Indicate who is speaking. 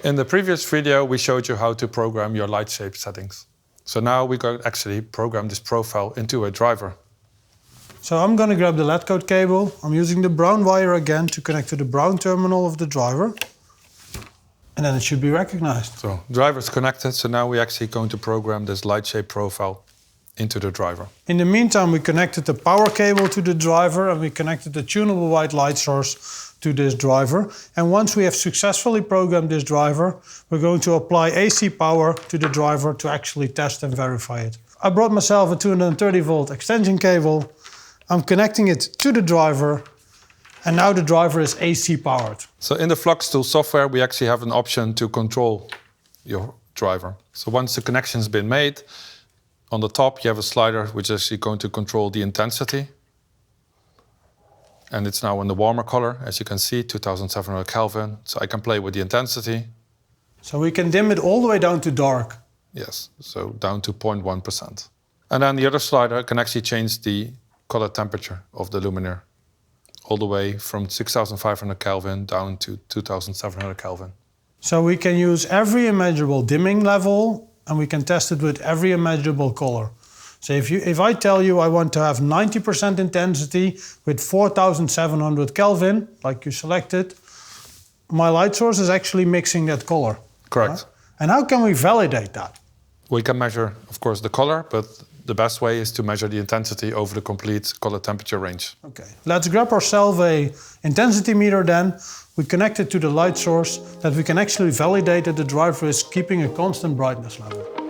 Speaker 1: In the previous video, we showed you how to program your light shape settings. So now we can actually program this profile into a driver.
Speaker 2: So I'm going to grab the LED code cable. I'm using the brown wire again to connect to the brown terminal of the driver. And then it should be recognized.
Speaker 1: So driver is connected, so now we're actually going to program this light shape profile into the driver.
Speaker 2: In the meantime, we connected the power cable to the driver and we connected the tunable white light source to this driver. And once we have successfully programmed this driver, we're going to apply AC power to the driver to actually test and verify it. I brought myself a 230 volt extension cable. I'm connecting it to the driver, and now the driver is AC powered.
Speaker 1: So in the FluxTool software, we actually have an option to control your driver. So once the connection's been made, on the top you have a slider which is actually going to control the intensity. And it's now in the warmer color, as you can see, 2700 Kelvin. So I can play with the intensity.
Speaker 2: So we can dim it all the way down to dark.
Speaker 1: Yes, so down to 0.1%. And then the other slider can actually change the color temperature of the luminaire, all the way from 6500 Kelvin down to 2700 Kelvin.
Speaker 2: So we can use every imaginable dimming level and we can test it with every imaginable color. So if I tell you I want to have 90% intensity with 4700 Kelvin, like you selected, my light source is actually mixing that color.
Speaker 1: Correct.
Speaker 2: Right? And how can we validate that?
Speaker 1: We can measure, of course, the color, but the best way is to measure the intensity over the complete color temperature range.
Speaker 2: Okay, let's grab ourselves a intensity meter then. We connect it to the light source that we can actually validate that the driver is keeping a constant brightness level.